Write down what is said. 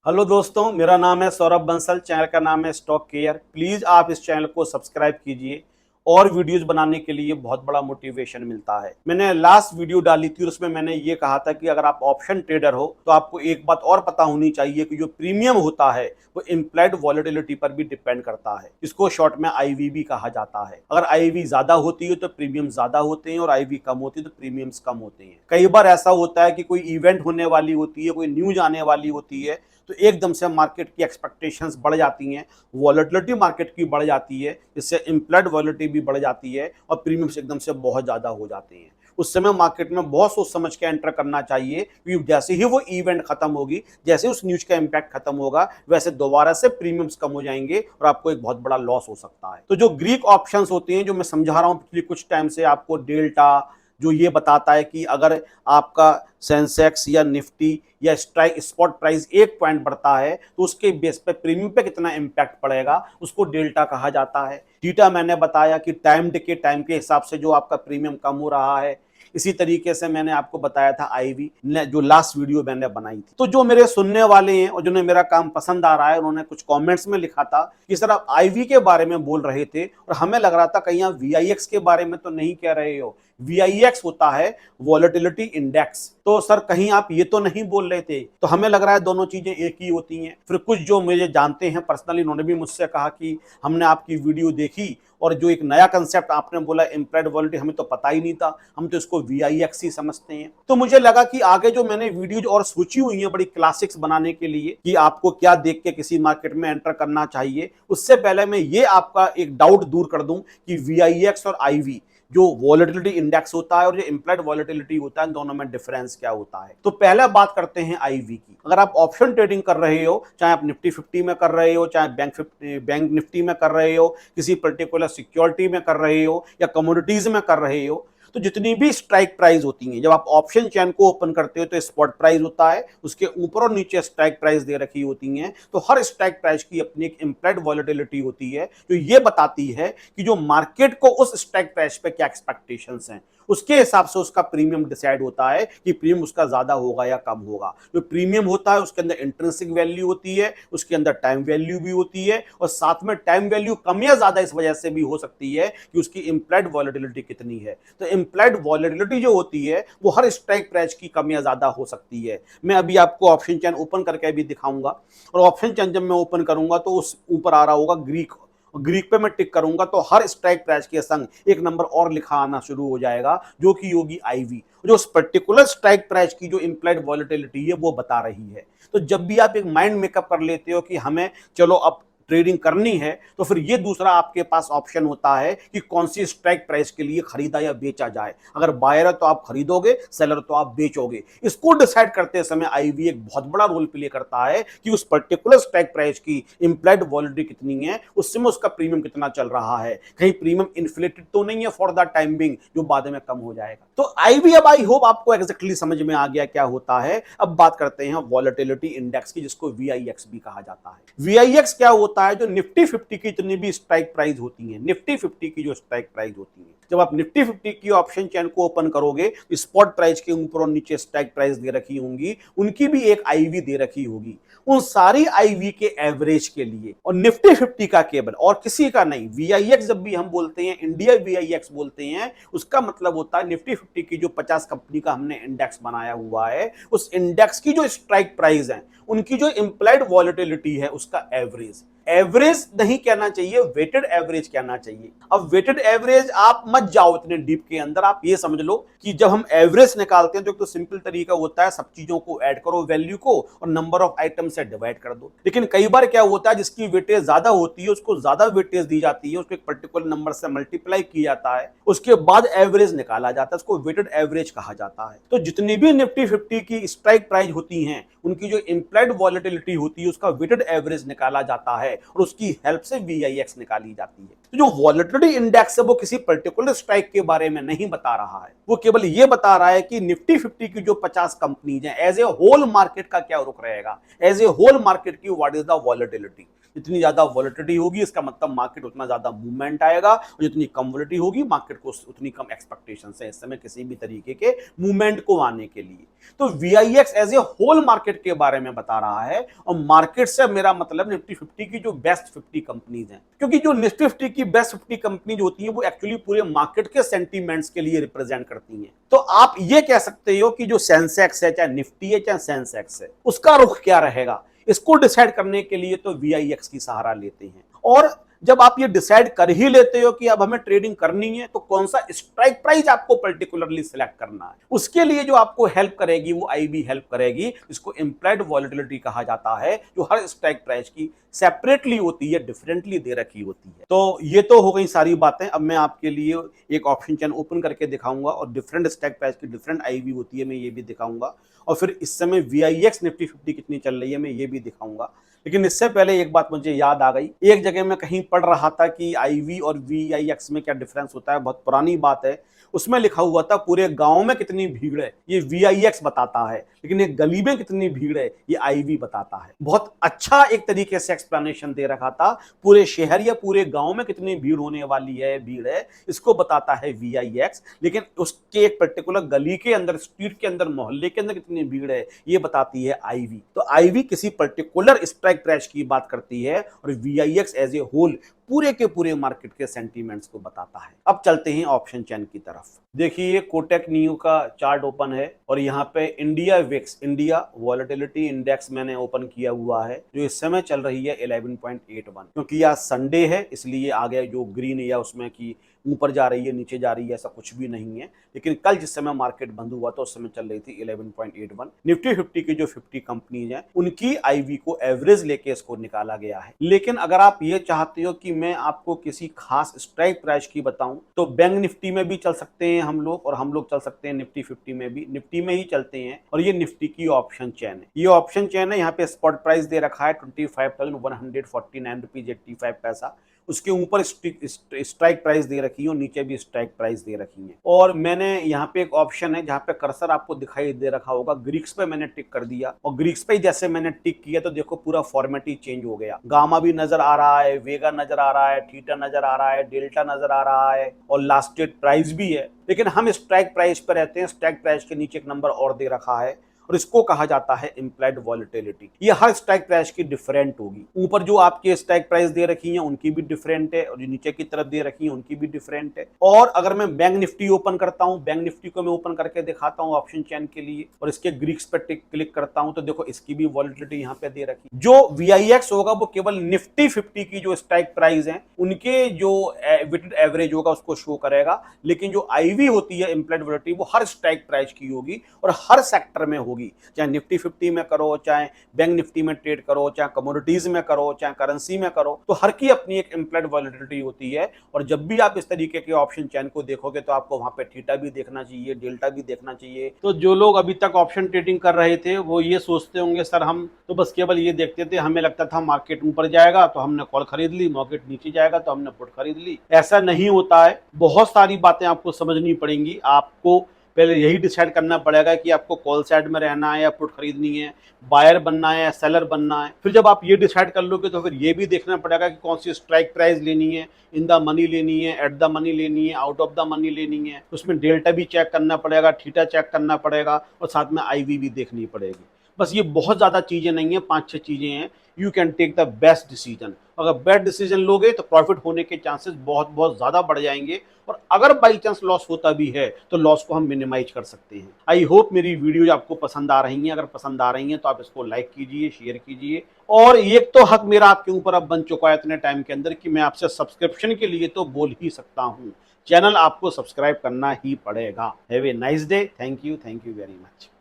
Hello दोस्तों, मेरा नाम है सौरभ बंसल। चैनल का नाम है स्टॉक केयर। प्लीज़ आप इस चैनल को सब्सक्राइब कीजिए और वीडियोस बनाने के लिए बहुत बड़ा मोटिवेशन मिलता है। मैंने लास्ट वीडियो डाली थी और उसमें मैंने ये कहा था कि अगर आप ऑप्शन ट्रेडर हो तो आपको एक बात और पता होनी चाहिए कि जो प्रीमियम होता है वो इम्प्लाइड वॉलेटिलिटी पर भी डिपेंड करता है। इसको शॉर्ट में आईवी भी कहा जाता है। अगर आईवी ज्यादा होती है तो प्रीमियम ज्यादा होते हैं और आईवी कम होती है तो प्रीमियम्स कम होते हैं। कई बार ऐसा होता है कि कोई इवेंट होने वाली होती है, कोई न्यूज आने वाली होती है, तो एकदम से मार्केट की एक्सपेक्टेशंस बढ़ जाती हैं, वॉलेटिलिटी मार्केट की बढ़ जाती है, इससे इम्प्लाइड वॉलेटिलिटी भी बढ़ जाती है और प्रीमियम्स एकदम से बहुत ज़्यादा हो जाते हैं। उस समय मार्केट में बहुत सोच समझ के एंटर करना चाहिए, क्योंकि जैसे ही वो इवेंट खत्म होगी, जैसे उस न्यूज का इम्पैक्ट खत्म होगा, वैसे दोबारा से प्रीमियम्स कम हो जाएंगे और आपको एक बहुत बड़ा लॉस हो सकता है। तो जो ग्रीक ऑप्शंस होते हैं, जो मैं समझा रहा हूँ पिछले कुछ टाइम से आपको, डेल्टा जो ये बताता है कि अगर आपका सेंसेक्स या निफ्टी या स्ट्राइक स्पॉट प्राइस 1 पॉइंट बढ़ता है तो उसके बेस पे प्रीमियम पे कितना इम्पैक्ट पड़ेगा, उसको डेल्टा कहा जाता है। थीटा मैंने बताया कि टाइम के हिसाब से जो आपका प्रीमियम कम हो रहा है। इसी तरीके से मैंने आपको बताया था आईवी, जो लास्ट वीडियो मैंने बनाई थी। तो जो मेरे सुनने वाले हैं और जिन्हें मेरा काम पसंद आ रहा है, उन्होंने कुछ कमेंट्स में लिखा था कि सर आप आईवी के बारे में बोल रहे थे और हमें लग रहा था कहीं आप वीआईएक्स के बारे में तो नहीं कह रहे हो। वीआईएक्स होता है वॉलेटिलिटी इंडेक्स, तो सर कहीं आप ये तो नहीं बोल रहे थे। तो हमें लग रहा है दोनों चीजें एक ही होती हैं। फिर कुछ जो मुझे जानते हैं पर्सनली, उन्होंने भी मुझसे कहा कि हमने आपकी वीडियो देखी और जो एक नया कंसेप्ट आपने बोला इम्प्लाइड वॉलेटिलिटी, हमें तो पता ही नहीं था, हम तो इसको वीआईएक्स ही समझते हैं। तो मुझे लगा कि आगे जो मैंने वीडियोज और सोची हुई है बड़ी क्लासिक्स बनाने के लिए कि आपको क्या देख के किसी मार्केट में एंटर करना चाहिए, उससे पहले मैं ये आपका एक डाउट दूर कर दूं कि वीआईएक्स और आईवी जो वॉलेटिलिटी इंडेक्स होता है और जो इम्प्लाइड वॉलेटिलिटी होता है, दोनों में डिफरेंस क्या होता है। तो पहला बात करते हैं आईवी की। अगर आप ऑप्शन ट्रेडिंग कर रहे हो, चाहे आप निफ्टी 50 में कर रहे हो, चाहे बैंक निफ्टी में कर रहे हो, किसी पर्टिकुलर सिक्योरिटी में कर रहे हो या कमोडिटीज में कर रहे हो, तो जितनी भी स्ट्राइक प्राइस होती है, जब आप ऑप्शन चेन को ओपन करते हो तो स्पॉट प्राइस होता है, उसके ऊपर और नीचे स्ट्राइक प्राइस दे रखी होती हैं। तो हर स्ट्राइक प्राइस की अपनी एक इम्प्लाइड वॉलेटिलिटी होती है जो ये बताती है कि जो मार्केट को उस स्ट्राइक प्राइस पे क्या एक्सपेक्टेशंस हैं, उसके हिसाब से उसका प्रीमियम डिसाइड होता है कि प्रीमियम उसका ज्यादा होगा या कम होगा। जो प्रीमियम होता है उसके अंदर इंट्रिंसिक वैल्यू होती है, उसके अंदर टाइम वैल्यू भी होती है, और साथ में टाइम वैल्यू कम या ज्यादा इस वजह से भी हो सकती है कि उसकी इम्प्लाइड वॉलेटिलिटी कितनी है। तो इम्प्लाइड वॉलेटिलिटी जो होती है वो हर स्ट्राइक प्राइस की कम या ज्यादा हो सकती है। मैं अभी आपको ऑप्शन चेन ओपन करके भी दिखाऊंगा, और ऑप्शन चेन जब मैं ओपन करूंगा तो उस ऊपर आ रहा होगा ग्रीक, ग्रीक पे मैं टिक करूंगा तो हर स्ट्राइक प्राइस के संग एक नंबर और लिखा आना शुरू हो जाएगा, जो कि होगी आईवी, जो उस पर्टिकुलर स्ट्राइक प्राइस की जो इम्प्लाइड वॉलेटिलिटी है वो बता रही है। तो जब भी आप एक माइंड मेकअप कर लेते हो कि हमें चलो अब ट्रेडिंग करनी है, तो फिर ये दूसरा आपके पास ऑप्शन होता है कि कौन सी स्ट्राइक प्राइस के लिए खरीदा या बेचा जाए। अगर बायर है तो आप खरीदोगे, सेलर तो आप बेचोगे। इसको डिसाइड करते समय आईवी एक बहुत बड़ा रोल प्ले करता है कि उस पर्टिकुलर स्ट्राइक प्राइस की इम्प्लाइड वॉलेटिलिटी कितनी है, उस समय उसका प्रीमियम कितना चल रहा है, कहीं प्रीमियम इन्फ्लेटेड तो नहीं है फॉर द टाइम बिंग, जो बाद में कम हो जाएगा। तो आईवी, अब आई होप आपको एग्जैक्टली समझ में आ गया क्या होता है। अब बात करते हैं वॉलेटिलिटी इंडेक्स की, जिसको वीआईएक्स भी कहा जाता है। वीआईएक्स क्या होता है? जो निफ्टी 50 की जितनी भी स्ट्राइक प्राइस होती है, निफ्टी 50 की जो स्ट्राइक प्राइस होती है, जब आप निफ्टी 50 की ऑप्शन चेन को ओपन करोगे, स्पॉट प्राइस के ऊपर और नीचे स्ट्राइक प्राइस दे रखी होंगी, उनकी भी एक आईवी दे रखी होगी। उन सारी आईवी के एवरेज के लिए, और निफ्टी 50 का केवल, और किसी का नहीं। वीआईएक्स जब भी हम बोलते हैं, इंडिया वीआईएक्स बोलते हैं, उसका मतलब होता है निफ्टी 50 की जो 50 कंपनी का हमने इंडेक्स बनाया हुआ है, उस इंडेक्स की जो स्ट्राइक प्राइस है, उनकी जो इंप्लाइड वॉलेटिलिटी है, उसका एवरेज। एवरेज नहीं कहना चाहिए, वेटेड एवरेज कहना चाहिए। अब वेटेड एवरेज आप मत जाओ इतने डीप के अंदर, आप ये समझ लो कि जब हम एवरेज निकालते हैं तो एक तो सिंपल तरीका होता है, सब चीजों को ऐड करो वैल्यू को और नंबर ऑफ आइटम से डिवाइड कर दो। लेकिन कई बार क्या होता है, जिसकी वेटेज ज्यादा होती है उसको ज्यादा वेटेज दी जाती है, उसको एक पर्टिकुलर नंबर से मल्टीप्लाई किया जाता है, उसके बाद एवरेज निकाला जाता है, उसको वेटेड एवरेज कहा जाता है। तो जितनी भी निफ्टी 50 की स्ट्राइक प्राइस होती हैं, उनकी जो इंप्लाइड वॉलेटिलिटी होती है, उसका वेटेड एवरेज निकाला जाता है और उसकी हेल्प से वीआईएक्स निकाली जाती है। तो जो वॉलेटिलिटी इंडेक्स है वो किसी पर्टिकुलर स्ट्राइक के बारे में नहीं बता रहा है, वो केवल ये बता रहा है कि निफ्टी 50 की जो 50 कंपनीज हैं, एज ए होल मार्केट का क्या रुख रहेगा, एज ए होल मार्केट की व्हाट इज द वॉलेटिलिटी। जितनी ज्यादा वॉलेटिलिटी होगी इसका मतलब मार्केट उतना ज्यादा मूवमेंट आएगा, और जितनी कम वॉलेटिलिटी होगी मार्केट को उतनी कम एक्सपेक्टेशन है इस समय किसी भी तरीके के मूवमेंट को आने के लिए। तो VIX as a whole market के बारे में बता बता रहा है, और मार्केट से मेरा मतलब निफ्टी 50 की जो बेस्ट 50 कंपनीज हैं, क्योंकि जो निफ्टी 50 की बेस्ट 50 कंपनीज होती है वो एक्चुअली पूरे मार्केट के सेंटीमेंट्स के लिए रिप्रेजेंट करती हैं। तो आप ये कह सकते हो कि जो सेंसेक्स है, चाहे निफ्टी है चाहे सेंसेक्स है, उसका रुख क्या रहेगा, इसको डिसाइड करने के लिए तो VIX की सहारा लेते हैं। और जब आप ये डिसाइड कर ही लेते हो कि अब हमें ट्रेडिंग करनी है, तो कौन सा स्ट्राइक प्राइस आपको पर्टिकुलरली सिलेक्ट करना है, उसके लिए जो आपको हेल्प करेगी वो IB हेल्प करेगी, जिसको इम्प्लाइड वॉलेटिलिटी कहा जाता है, जो हर स्ट्राइक प्राइस की सेपरेटली होती है, डिफरेंटली दे रखी होती है। तो ये तो हो गई सारी बातें। अब मैं आपके लिए एक ऑप्शन चेन ओपन करके दिखाऊंगा और डिफरेंट स्ट्राइक प्राइस की डिफरेंट IB होती है, मैं ये भी दिखाऊंगा, और फिर इस समय VIX निफ्टी 50 कितनी चल रही है मैं ये भी दिखाऊंगा। लेकिन इससे पहले एक बात मुझे याद आ गई, एक जगह मैं कहीं पढ़ रहा था कि IB और VIX में क्या डिफरेंस होता है, बहुत पुरानी बात है। उसमें लिखा हुआ था पूरे गांव में कितनी भीड़ है ये VIX बताता है, लेकिन एक गली में कितनी भीड़ है ये IB बताता है। बहुत अच्छा एक तरीके से एक्सप्लेनेशन दे रखा था, पूरे शहर या पूरे गांव में कितनी भीड़ होने वाली है, भीड़ है, इसको बताता है VIX, लेकिन उसके एक पर्टिकुलर गली के अंदर, स्ट्रीट के अंदर, मोहल्ले के अंदर कितनी भीड़ है ये बताती है IB। तो IB किसी पर्टिकुलर स्ट्राइक प्राइस की बात करती है और VIX एज ए होल पूरे के पूरे मार्केट के सेंटीमेंट्स को बताता है। अब चलते हैं ऑप्शन चेन की तरफ। देखिए कोटक न्यू का चार्ट ओपन है और यहाँ पे India VIX, India volatility index मैंने ओपन किया हुआ है, जो इस समय चल रही है 11.81। क्योंकि आज संडे है इसलिए आगे जो ग्रीन या उसमें की ऊपर जा रही है नीचे जा रही है ऐसा कुछ भी नहीं है, लेकिन कल जिस समय मार्केट बंद हुआ तो उस समय चल रही थी 11.81। निफ्टी 50 की जो 50 कंपनीज हैं उनकी IB को एवरेज लेके इसको निकाला गया है। लेकिन अगर आप ये चाहते हो कि मैं आपको किसी खास स्ट्राइक प्राइस की बताऊं, तो बैंक निफ्टी में भी चल सकते हैं हम लोग, और हम लोग चल सकते हैं निफ्टी 50 में भी, निफ्टी में ही चलते हैं। और ये निफ्टी की ऑप्शन चेन है, ये ऑप्शन चेन है, यहाँ पे स्पॉट प्राइस दे रखा है 25,149 रुपीज 85 पैसा, उसके ऊपर स्ट्राइक प्राइस दे रखी है और नीचे भी स्ट्राइक प्राइस दे रखी है। और मैंने यहाँ पे एक ऑप्शन है जहाँ पे कर्सर आपको दिखाई दे रखा होगा, ग्रीक्स पे मैंने टिक कर दिया, और ग्रीक्स पे जैसे मैंने टिक किया तो देखो पूरा फॉर्मेट ही चेंज हो गया। गामा भी नजर आ रहा है, वेगा नजर आ रहा है, थीटा नजर आ रहा है, डेल्टा नजर आ रहा है, और लास्ट डेट प्राइस भी है। लेकिन हम स्ट्राइक प्राइस पे रहते हैं, स्ट्राइक प्राइस के नीचे एक नंबर और दे रखा है और इसको कहा जाता है इम्प्लाइड वॉलेटिलिटी। ये हर स्ट्राइक प्राइस की डिफरेंट होगी, ऊपर जो आपके स्ट्राइक प्राइस दे रखी है उनकी भी डिफरेंट है, और जो नीचे की तरफ दे रखी है उनकी भी डिफरेंट है। और अगर मैं बैंक निफ्टी ओपन करता हूं, बैंक निफ्टी को मैं ओपन करके दिखाता हूं ऑप्शन चेन के लिए, और इसके ग्रीक्स पर क्लिक करता हूं तो देखो इसकी भी वॉलेटिलिटी यहाँ पे दे रखी। जो VIX होगा वो केवल निफ्टी 50 की जो स्ट्राइक प्राइस है उनके जो वेटेड एवरेज होगा उसको शो करेगा, लेकिन जो IB होती है इम्प्लाइड वॉलेटिलिटी वो हर स्ट्राइक प्राइस की होगी और हर सेक्टर में होगी, चाहे निफ्टी 50 में करो, चाहे बैंक निफ्टी में ट्रेड करो, चाहे कमोडिटीज में करो, चाहे करेंसी में करो, तो हर की अपनी एक इम्प्लाइड वॉलेटिलिटी होती है। और जब भी आप इस तरीके के ऑप्शन चेन को देखोगे तो आपको वहां पे थीटा भी देखना चाहिए, डेल्टा भी देखना चाहिए। तो जो लोग अभी तक ऑप्शन ट्रेडिंग कर रहे थे वो ये सोचते होंगे सर हम तो बस केवल ये देखते थे, हमें लगता था मार्केट ऊपर जाएगा तो हमने कॉल खरीद ली, मार्केट नीचे जाएगा तो हमने पुट खरीद ली। ऐसा नहीं होता है, बहुत सारी बातें आपको समझनी पड़ेंगी। आपको पहले यही डिसाइड करना पड़ेगा कि आपको कॉल साइड में रहना है या पुट खरीदनी है, बायर बनना है या सेलर बनना है। फिर जब आप ये डिसाइड कर लोगे तो फिर ये भी देखना पड़ेगा कि कौन सी स्ट्राइक प्राइस लेनी है, इन द मनी लेनी है, एट द मनी लेनी है, आउट ऑफ द मनी लेनी है। उसमें डेल्टा भी चेक करना पड़ेगा, थीटा चेक करना पड़ेगा, और साथ में IB भी देखनी पड़ेगी। बस ये बहुत ज़्यादा चीज़ें नहीं है, 5-6 चीज़ें हैं। You can take the best decision. अगर बेस्ट डिसीजन लोगे तो प्रॉफिट होने के चांसेस बहुत बहुत ज़्यादा बढ़ जाएंगे, और अगर बाई चांस लॉस होता भी है तो लॉस को हम मिनिमाइज कर सकते हैं। आई होप मेरी वीडियो आपको पसंद आ रही हैं, अगर पसंद आ रही हैं तो आप इसको लाइक कीजिए, शेयर कीजिए। और एक तो हक मेरा आपके ऊपर अब बन चुका है इतने टाइम के अंदर कि मैं आपसे सब्सक्रिप्शन के लिए तो बोल ही सकता हूँ, चैनल आपको सब्सक्राइब करना ही पड़ेगा। Have a nice day, thank you very much.